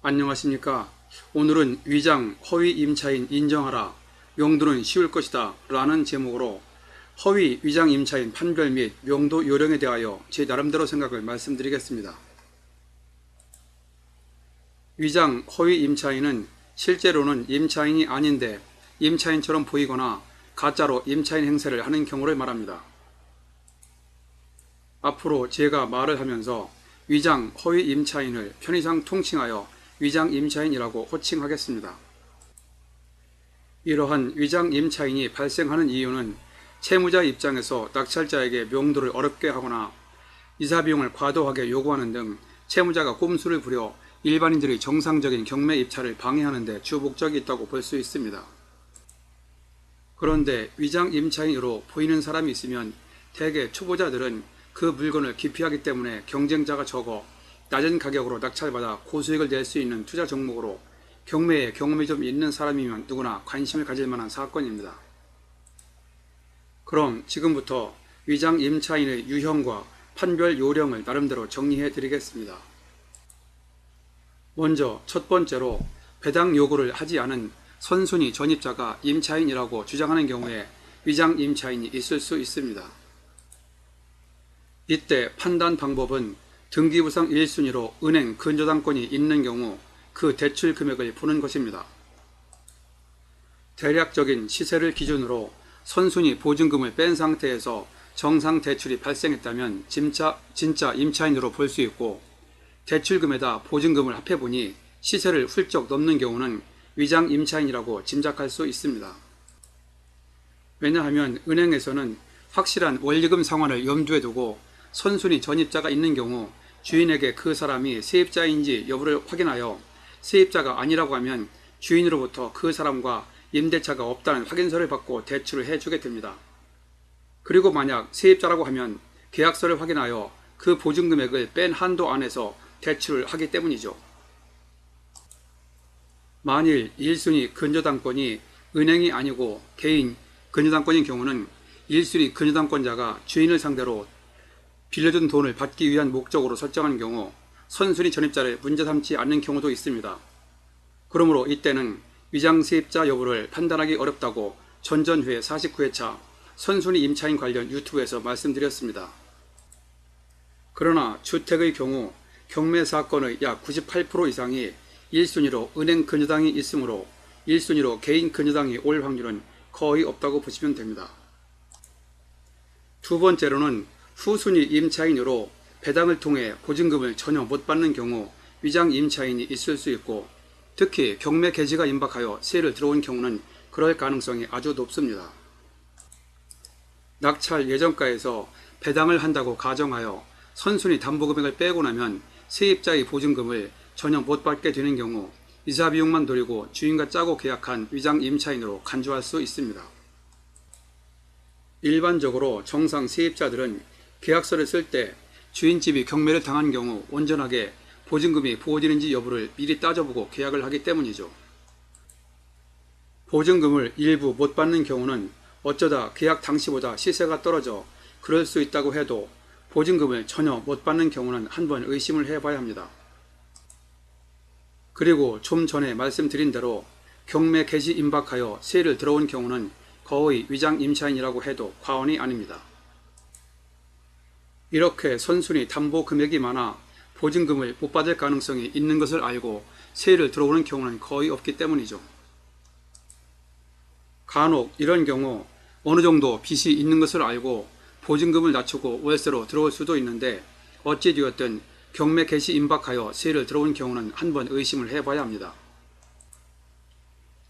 안녕하십니까. 오늘은 위장 허위 임차인 인정하라. 명도는 쉬울 것이다. 라는 제목으로 허위 위장 임차인 판별 및 명도 요령에 대하여 제 나름대로 생각을 말씀드리겠습니다. 위장 허위 임차인은 실제로는 임차인이 아닌데 임차인처럼 보이거나 가짜로 임차인 행세를 하는 경우를 말합니다. 앞으로 제가 말을 하면서 위장 허위 임차인을 편의상 통칭하여 위장 임차인이라고 호칭하겠습니다. 이러한 위장 임차인이 발생하는 이유는 채무자 입장에서 낙찰자에게 명도를 어렵게 하거나 이사비용을 과도하게 요구하는 등 채무자가 꼼수를 부려 일반인들의 정상적인 경매 입찰을 방해하는 데 주목적이 있다고 볼 수 있습니다. 그런데 위장 임차인으로 보이는 사람이 있으면 대개 초보자들은 그 물건을 기피하기 때문에 경쟁자가 적어 낮은 가격으로 낙찰받아 고수익을 낼 수 있는 투자 종목으로 경매에 경험이 좀 있는 사람이면 누구나 관심을 가질 만한 사건입니다. 그럼 지금부터 위장 임차인의 유형과 판별 요령을 나름대로 정리해 드리겠습니다. 먼저 첫 번째로 배당 요구를 하지 않은 선순위 전입자가 임차인이라고 주장하는 경우에 위장 임차인이 있을 수 있습니다. 이때 판단 방법은 등기부상 1순위로 은행 근저당권이 있는 경우 그 대출 금액을 보는 것입니다. 대략적인 시세를 기준으로 선순위 보증금을 뺀 상태에서 정상 대출이 발생했다면 진짜 임차인으로 볼 수 있고, 대출금에다 보증금을 합해보니 시세를 훌쩍 넘는 경우는 위장 임차인이라고 짐작할 수 있습니다. 왜냐하면 은행에서는 확실한 원리금 상환을 염두에 두고 선순위 전입자가 있는 경우 주인에게 그 사람이 세입자인지 여부를 확인하여 세입자가 아니라고 하면 주인으로부터 그 사람과 임대차가 없다는 확인서를 받고 대출을 해주게 됩니다. 그리고 만약 세입자라고 하면 계약서를 확인하여 그 보증금액을 뺀 한도 안에서 대출을 하기 때문이죠. 만일 1순위 근저당권이 은행이 아니고 개인 근저당권인 경우는 1순위 근저당권자가 주인을 상대로 빌려준 돈을 받기 위한 목적으로 설정한 경우 선순위 전입자를 문제 삼지 않는 경우도 있습니다. 그러므로 이때는 위장 세입자 여부를 판단하기 어렵다고 전전회 49회차 선순위 임차인 관련 유튜브에서 말씀드렸습니다. 그러나 주택의 경우 경매 사건의 약 98% 이상이 1순위로 은행 근저당이 있으므로 1순위로 개인 근저당이 올 확률은 거의 없다고 보시면 됩니다. 두 번째로는 후순위 임차인으로 배당을 통해 보증금을 전혀 못 받는 경우 위장 임차인이 있을 수 있고, 특히 경매 개시가 임박하여 세를 들어온 경우는 그럴 가능성이 아주 높습니다. 낙찰 예정가에서 배당을 한다고 가정하여 선순위 담보금액을 빼고 나면 세입자의 보증금을 전혀 못 받게 되는 경우 이사비용만 노리고 주인과 짜고 계약한 위장 임차인으로 간주할 수 있습니다. 일반적으로 정상 세입자들은 계약서를 쓸 때 주인집이 경매를 당한 경우 온전하게 보증금이 부어지는지 여부를 미리 따져보고 계약을 하기 때문이죠. 보증금을 일부 못 받는 경우는 어쩌다 계약 당시보다 시세가 떨어져 그럴 수 있다고 해도 보증금을 전혀 못 받는 경우는 한번 의심을 해봐야 합니다. 그리고 좀 전에 말씀드린 대로 경매 개시 임박하여 세를 들어온 경우는 거의 위장 임차인이라고 해도 과언이 아닙니다. 이렇게 선순위 담보 금액이 많아 보증금을 못 받을 가능성이 있는 것을 알고 세를 들어오는 경우는 거의 없기 때문이죠. 간혹 이런 경우 어느 정도 빚이 있는 것을 알고 보증금을 낮추고 월세로 들어올 수도 있는데, 어찌 되었든 경매 개시 임박하여 세를 들어온 경우는 한번 의심을 해봐야 합니다.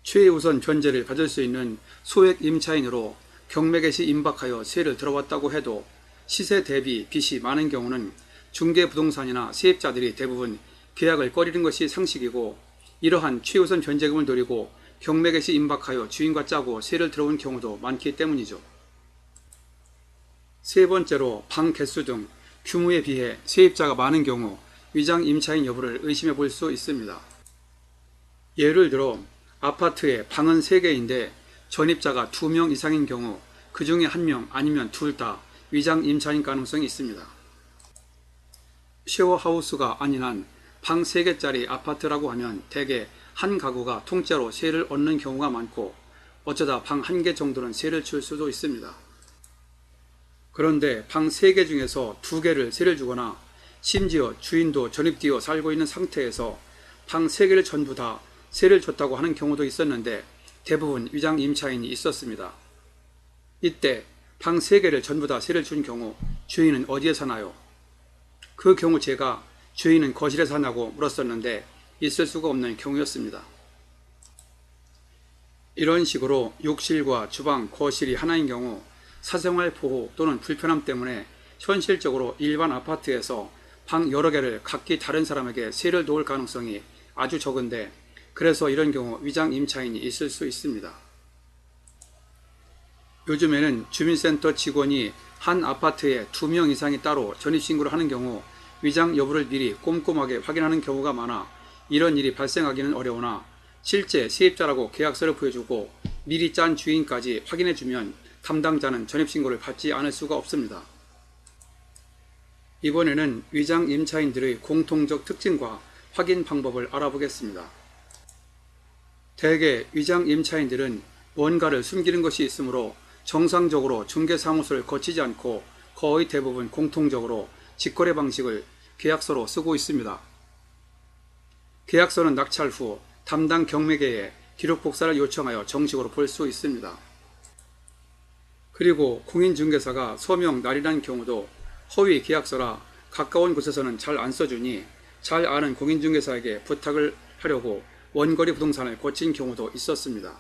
최우선 변제를 받을 수 있는 소액 임차인으로 경매 개시 임박하여 세를 들어왔다고 해도 시세 대비 빚이 많은 경우는 중개부동산이나 세입자들이 대부분 계약을 꺼리는 것이 상식이고, 이러한 최우선 변제금을 노리고 경매 개시 임박하여 주인과 짜고 세를 들어온 경우도 많기 때문이죠. 세 번째로 방 개수 등 규모에 비해 세입자가 많은 경우 위장 임차인 여부를 의심해 볼 수 있습니다. 예를 들어 아파트에 방은 3개인데 전입자가 2명 이상인 경우 그 중에 1명 아니면 둘 다 위장 임차인 가능성이 있습니다. 쉐어하우스가 아닌 한 방 3개짜리 아파트라고 하면 대개 한 가구가 통째로 세를 얻는 경우가 많고 어쩌다 방 1개 정도는 세를 줄 수도 있습니다. 그런데 방 3개 중에서 2개를 세를 주거나 심지어 주인도 전입되어 살고 있는 상태에서 방 3개를 전부 다 세를 줬다고 하는 경우도 있었는데 대부분 위장 임차인이 있었습니다. 이때 방 3개를 전부 다 세를 준 경우 주인은 어디에 사나요? 그 경우 제가 주인은 거실에 사냐고 물었었는데 있을 수가 없는 경우였습니다. 이런 식으로 욕실과 주방, 거실이 하나인 경우 사생활 보호 또는 불편함 때문에 현실적으로 일반 아파트에서 방 여러 개를 각기 다른 사람에게 세를 놓을 가능성이 아주 적은데 그래서 이런 경우 위장 임차인이 있을 수 있습니다. 요즘에는 주민센터 직원이 한 아파트에 2명 이상이 따로 전입신고를 하는 경우 위장 여부를 미리 꼼꼼하게 확인하는 경우가 많아 이런 일이 발생하기는 어려우나 실제 세입자라고 계약서를 보여주고 미리 짠 주인까지 확인해주면 담당자는 전입신고를 받지 않을 수가 없습니다. 이번에는 위장 임차인들의 공통적 특징과 확인 방법을 알아보겠습니다. 대개 위장 임차인들은 뭔가를 숨기는 것이 있으므로 정상적으로 중개사무소를 거치지 않고 거의 대부분 공통적으로 직거래 방식을 계약서로 쓰고 있습니다. 계약서는 낙찰 후 담당 경매계에 기록 복사를 요청하여 정식으로 볼 수 있습니다. 그리고 공인중개사가 서명 날인한 경우도 허위 계약서라 가까운 곳에서는 잘 안 써주니 잘 아는 공인중개사에게 부탁을 하려고 원거리 부동산을 거친 경우도 있었습니다.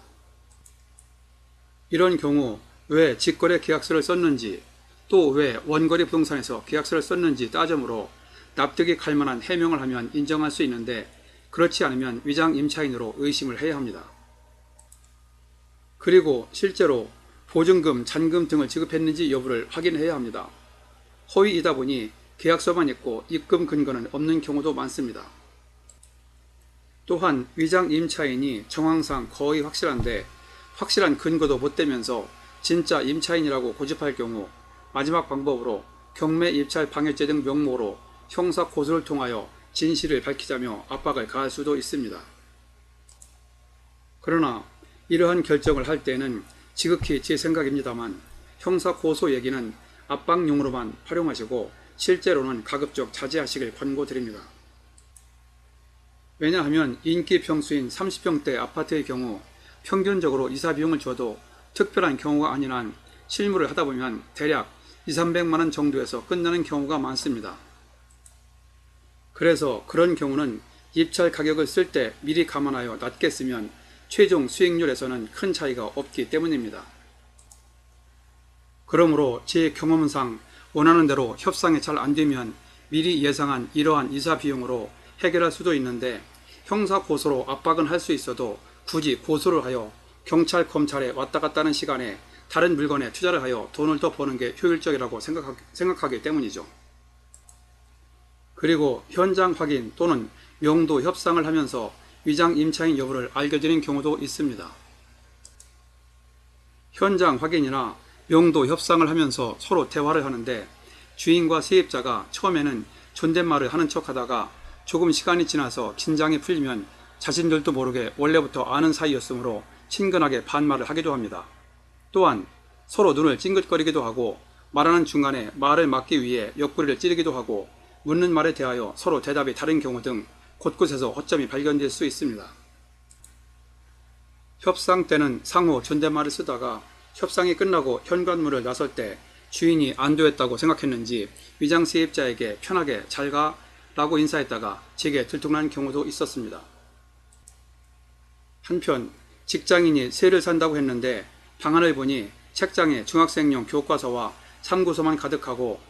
이런 경우 왜 직거래 계약서를 썼는지 또 왜 원거리 부동산에서 계약서를 썼는지 따져물어 납득이 갈 만한 해명을 하면 인정할 수 있는데 그렇지 않으면 위장 임차인으로 의심을 해야 합니다. 그리고 실제로 보증금, 잔금 등을 지급했는지 여부를 확인해야 합니다. 허위이다 보니 계약서만 있고 입금 근거는 없는 경우도 많습니다. 또한 위장 임차인이 정황상 거의 확실한데 확실한 근거도 못 대면서 진짜 임차인이라고 고집할 경우 마지막 방법으로 경매 입찰 방해죄 등 명목으로 형사 고소를 통하여 진실을 밝히자며 압박을 가할 수도 있습니다. 그러나 이러한 결정을 할 때는 지극히 제 생각입니다만 형사 고소 얘기는 압박용으로만 활용하시고 실제로는 가급적 자제하시길 권고드립니다. 왜냐하면 인기 평수인 30평대 아파트의 경우 평균적으로 이사 비용을 줘도 특별한 경우가 아닌 한 실무를 하다 보면 대략 200~300만원 정도에서 끝나는 경우가 많습니다. 그래서 그런 경우는 입찰 가격을 쓸 때 미리 감안하여 낮게 쓰면 최종 수익률에서는 큰 차이가 없기 때문입니다. 그러므로 제 경험상 원하는 대로 협상이 잘 안되면 미리 예상한 이러한 이사 비용으로 해결할 수도 있는데 형사 고소로 압박은 할 수 있어도 굳이 고소를 하여 경찰, 검찰에 왔다 갔다 하는 시간에 다른 물건에 투자를 하여 돈을 더 버는 게 효율적이라고 생각하기 때문이죠. 그리고 현장 확인 또는 명도 협상을 하면서 위장 임차인 여부를 알려드리는 경우도 있습니다. 현장 확인이나 명도 협상을 하면서 서로 대화를 하는데 주인과 세입자가 처음에는 존댓말을 하는 척 하다가 조금 시간이 지나서 긴장이 풀리면 자신들도 모르게 원래부터 아는 사이였으므로 친근하게 반말을 하기도 합니다. 또한 서로 눈을 찡긋거리기도 하고 말하는 중간에 말을 막기 위해 옆구리를 찌르기도 하고 묻는 말에 대하여 서로 대답이 다른 경우 등 곳곳에서 허점이 발견될 수 있습니다. 협상 때는 상호 존댓말을 쓰다가 협상이 끝나고 현관문을 나설 때 주인이 안도했다고 생각했는지 위장 세입자에게 편하게 잘 가 라고 인사했다가 제게 들통난 경우도 있었습니다. 한편 직장인이 세를 산다고 했는데 방안을 보니 책장에 중학생용 교과서와 참고서만 가득하고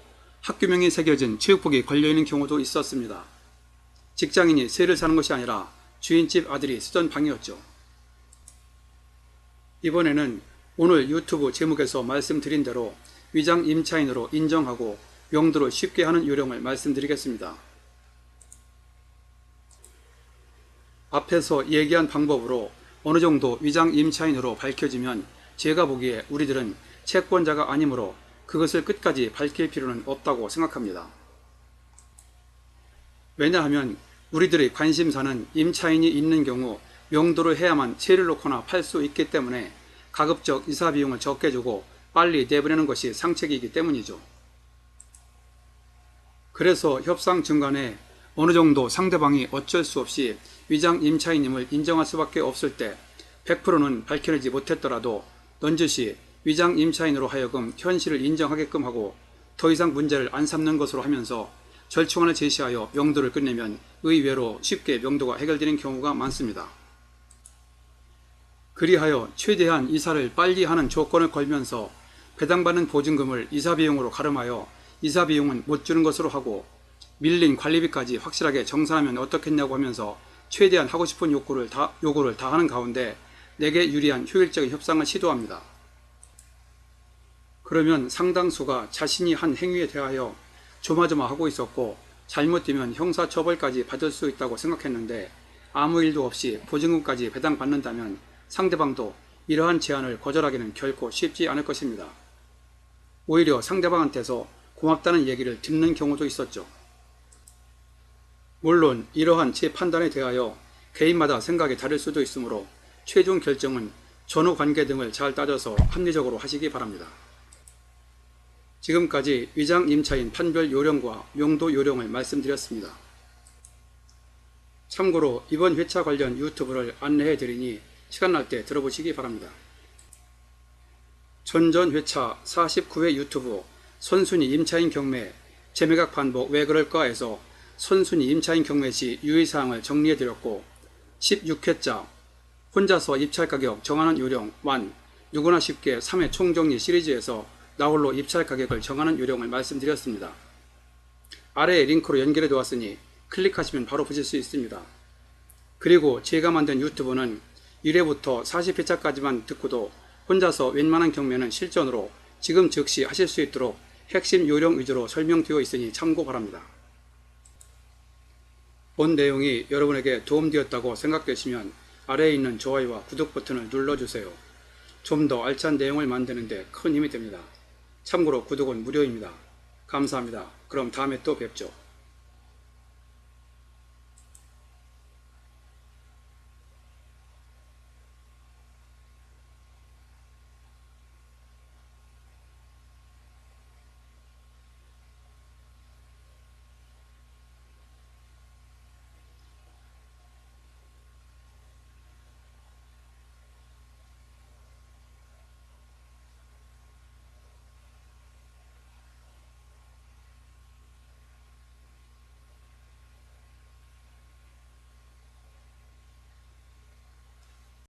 학교명이 새겨진 체육복이 걸려있는 경우도 있었습니다. 직장인이 세를 사는 것이 아니라 주인집 아들이 쓰던 방이었죠. 이번에는 오늘 유튜브 제목에서 말씀드린 대로 위장 임차인으로 인정하고 명도를 쉽게 하는 요령을 말씀드리겠습니다. 앞에서 얘기한 방법으로 어느 정도 위장 임차인으로 밝혀지면 제가 보기에 우리들은 채권자가 아니므로 그것을 끝까지 밝힐 필요는 없다고 생각합니다. 왜냐하면 우리들의 관심사는 임차인이 있는 경우 용도를 해야만 세를 놓거나 팔 수 있기 때문에 가급적 이사 비용을 적게 주고 빨리 내보내는 것이 상책이기 때문이죠. 그래서 협상 중간에 어느 정도 상대방이 어쩔 수 없이 위장 임차인임을 인정할 수밖에 없을 때 100%는 밝혀내지 못했더라도 넌지시 위장 임차인으로 하여금 현실을 인정하게끔 하고 더 이상 문제를 안 삼는 것으로 하면서 절충안을 제시하여 명도를 끝내면 의외로 쉽게 명도가 해결되는 경우가 많습니다. 그리하여 최대한 이사를 빨리 하는 조건을 걸면서 배당받는 보증금을 이사비용으로 가름하여 이사비용은 못 주는 것으로 하고 밀린 관리비까지 확실하게 정산하면 어떻겠냐고 하면서 최대한 하고 싶은 요구를 다 하는 가운데 내게 유리한 효율적인 협상을 시도합니다. 그러면 상당수가 자신이 한 행위에 대하여 조마조마하고 있었고 잘못되면 형사처벌까지 받을 수 있다고 생각했는데 아무 일도 없이 보증금까지 배당받는다면 상대방도 이러한 제안을 거절하기는 결코 쉽지 않을 것입니다. 오히려 상대방한테서 고맙다는 얘기를 듣는 경우도 있었죠. 물론 이러한 제 판단에 대하여 개인마다 생각이 다를 수도 있으므로 최종 결정은 전후 관계 등을 잘 따져서 합리적으로 하시기 바랍니다. 지금까지 위장 임차인 판별 요령과 용도 요령을 말씀드렸습니다. 참고로 이번 회차 관련 유튜브를 안내해 드리니 시간 날 때 들어보시기 바랍니다. 전전 회차 49회 유튜브 선순위 임차인 경매 재매각 반복 왜 그럴까에서 선순위 임차인 경매 시 유의사항을 정리해 드렸고 16회차 혼자서 입찰 가격 정하는 요령 1 누구나 쉽게 3회 총정리 시리즈에서 나홀로 입찰 가격을 정하는 요령을 말씀드렸습니다. 아래에 링크로 연결해 두었으니 클릭하시면 바로 보실 수 있습니다. 그리고 제가 만든 유튜브는 1회부터 40회차까지만 듣고도 혼자서 웬만한 경매는 실전으로 지금 즉시 하실 수 있도록 핵심 요령 위주로 설명되어 있으니 참고 바랍니다. 본 내용이 여러분에게 도움되었다고 생각되시면 아래에 있는 좋아요와 구독 버튼을 눌러주세요. 좀 더 알찬 내용을 만드는 데 큰 힘이 됩니다. 참고로 구독은 무료입니다. 감사합니다. 그럼 다음에 또 뵙죠.